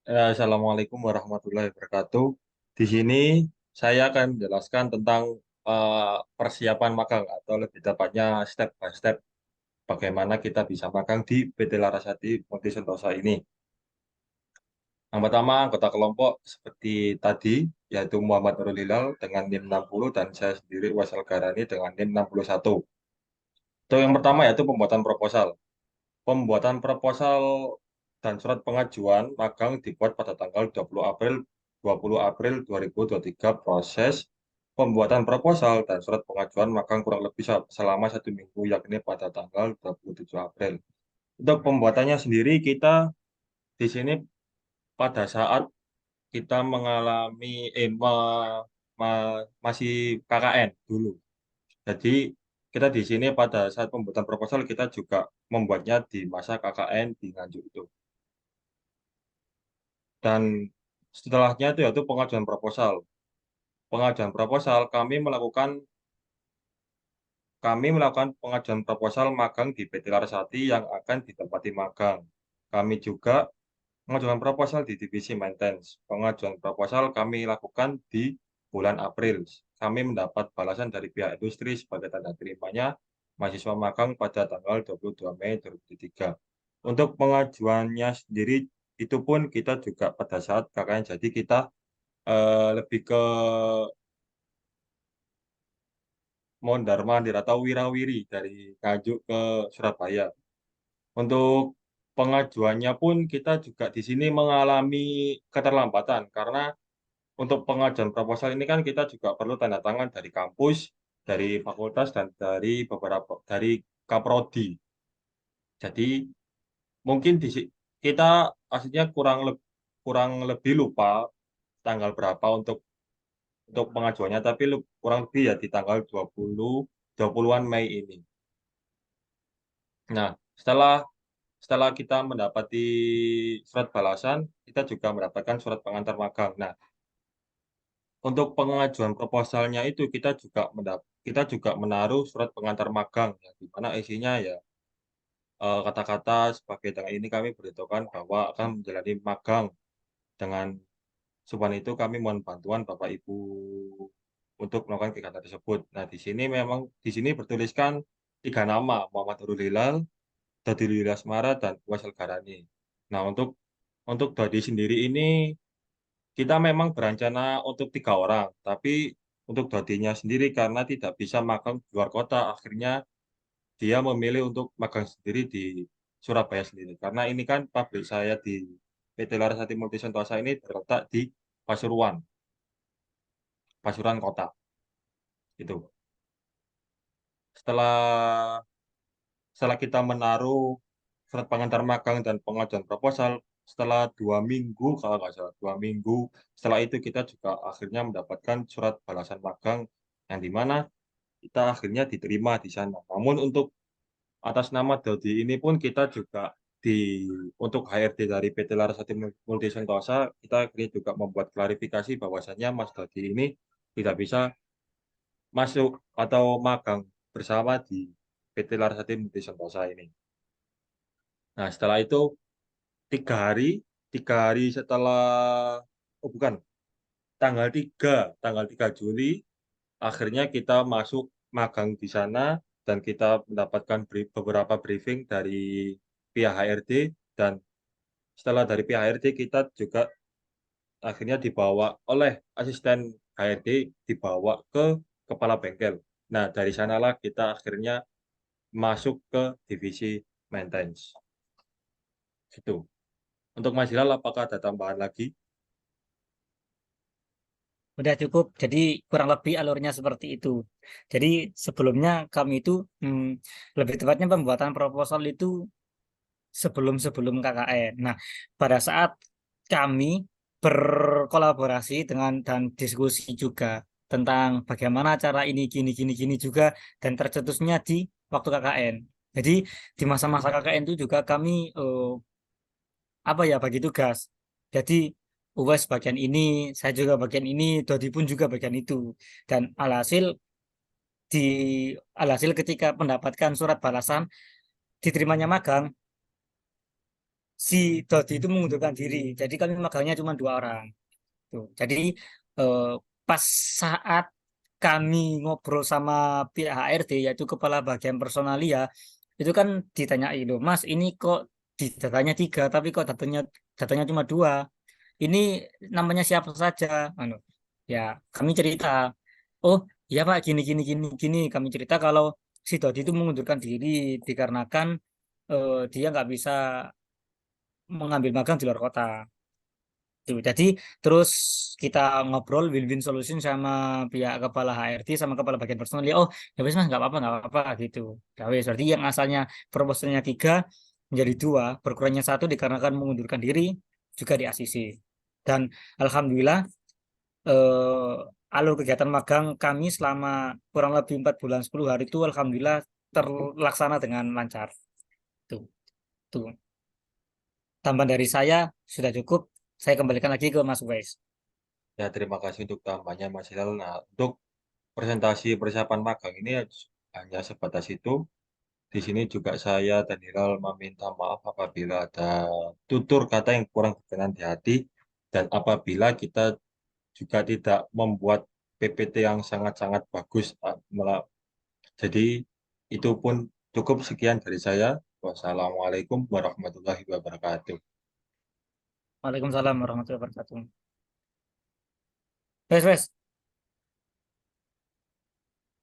Assalamualaikum warahmatullahi wabarakatuh. Di sini saya akan menjelaskan tentang persiapan magang atau lebih tepatnya step by step bagaimana kita bisa magang di PT Larasati Multi Sentosa ini. Yang pertama, anggota kelompok seperti tadi, yaitu Muhammad Nurul Hilal dengan NIM 60 dan saya sendiri Wasal Garani dengan NIM 61. Untuk yang pertama yaitu pembuatan proposal. Pembuatan proposal dan surat pengajuan magang dibuat pada tanggal 20 April 2023. Proses pembuatan proposal dan surat pengajuan magang kurang lebih selama 1 minggu, yakni pada tanggal 27 April. Untuk pembuatannya sendiri, kita di sini pada saat kita mengalami masih KKN dulu. Jadi kita di sini pada saat pembuatan proposal kita juga membuatnya di masa KKN di Nganjuk itu. Dan setelahnya itu yaitu pengajuan proposal. Pengajuan proposal kami melakukan pengajuan proposal magang di PT Larasati yang akan ditempati magang. Kami juga mengajukan proposal di divisi maintenance. Pengajuan proposal kami lakukan di bulan April. Kami mendapat balasan dari pihak industri sebagai tanda terimanya mahasiswa magang pada tanggal 22 Mei 2023. Untuk pengajuannya sendiri itu pun kita juga pada saat KKN, jadi kita lebih ke mondar mandir atau wirawiri dari Nganjuk ke Surabaya. Untuk pengajuannya pun kita juga di sini mengalami keterlambatan karena untuk pengajuan proposal ini kan kita juga perlu tanda tangan dari kampus, dari fakultas dan dari Kaprodi. Jadi mungkin kita aslinya kurang lebih lupa tanggal berapa untuk pengajuannya, tapi kurang lebih ya di tanggal 20-an Mei ini. Nah, setelah setelah kita mendapati surat balasan, kita juga mendapatkan surat pengantar magang. Nah, untuk pengajuan proposalnya itu kita juga menaruh surat pengantar magang, ya, di mana isinya ya kata-kata sebagai dengan ini kami beritahukan bahwa akan menjalani magang dengan sebab itu kami mohon bantuan Bapak Ibu untuk melakukan kegiatan tersebut. Nah, di sini bertuliskan 3 nama, Muhammad Nurul Hilal, Dodi Lila Asmara, dan Wasal Garani. Nah, untuk Dodi sendiri ini kita memang berencana untuk 3 orang, tapi untuk Dodinya sendiri karena tidak bisa magang di luar kota, akhirnya dia memilih untuk magang sendiri di Surabaya sendiri. Karena ini kan pabrik saya di PT Larasati Multi Sentosa ini terletak di Pasuruan, Pasuruan Kota. Itu. Setelah setelah kita menaruh surat pengantar magang dan pengajuan proposal, setelah 2 minggu, kalau nggak salah 2 minggu, setelah itu kita juga akhirnya mendapatkan surat balasan magang yang di mana kita akhirnya diterima di sana. Namun untuk atas nama Dodi ini pun kita juga untuk HRD dari PT Larasati Multi Sentosa, kita akhirnya juga membuat klarifikasi bahwasannya Mas Dodi ini tidak bisa masuk atau magang bersama di PT Larasati Multi Sentosa ini. Nah, setelah itu 3 hari, 3 hari setelah, oh bukan, tanggal 3 Juli, akhirnya kita masuk magang di sana dan kita mendapatkan beberapa briefing dari pihak HRD dan setelah dari pihak HRD kita juga akhirnya dibawa oleh asisten HRD dibawa ke kepala bengkel. Nah, dari sanalah kita akhirnya masuk ke divisi maintenance. Gitu. Untuk Mas Hilal, apakah ada tambahan lagi? Udah cukup, jadi kurang lebih alurnya seperti itu. Jadi sebelumnya kami itu, lebih tepatnya pembuatan proposal itu sebelum KKN. Nah, pada saat kami berkolaborasi dengan dan diskusi juga tentang bagaimana cara ini gini gini gini juga dan tercetusnya di waktu KKN. Jadi di masa-masa KKN itu juga kami apa ya bagi tugas. Jadi Uwais bagian ini, saya juga bagian ini, Dodi pun juga bagian itu. Dan di alhasil ketika mendapatkan surat balasan diterimanya magang, si Dodi itu mengundurkan diri. Jadi kami magangnya cuma 2 orang. Tuh. Jadi eh, pas saat kami ngobrol sama pihak HRD yaitu kepala bagian personalia itu kan ditanyai loh, Mas ini kok di datanya 3 tapi kok datanya cuma 2. Ini namanya siapa saja? Anu, ya kami cerita. Oh ya Pak gini gini gini gini. Kami cerita kalau si Dodi itu mengundurkan diri dikarenakan dia nggak bisa mengambil magang di luar kota. Tuh, jadi terus kita ngobrol win-win solution sama pihak kepala HRD sama kepala bagian personal. Ya, oh, ya wes mas nggak apa-apa gitu. Ya wes, berarti yang asalnya proposalnya 3 menjadi 2, berkurangnya 1 dikarenakan mengundurkan diri juga di ACC. Dan alhamdulillah alur kegiatan magang kami selama kurang lebih 4 bulan 10 hari itu alhamdulillah terlaksana dengan lancar. Tuh, tuh. Tambahan dari saya sudah cukup. Saya kembalikan lagi ke Mas Wes. Ya, terima kasih untuk tambahnya Mas Hilal. Nah, untuk presentasi persiapan magang ini hanya sebatas itu. Di sini juga saya dan Hilal meminta maaf apabila ada tutur kata yang kurang berkenan di hati dan apabila kita juga tidak membuat PPT yang sangat-sangat bagus. Jadi itu pun cukup sekian dari saya. Wassalamualaikum warahmatullahi wabarakatuh. Waalaikumsalam warahmatullahi wabarakatuh. Wes, wes.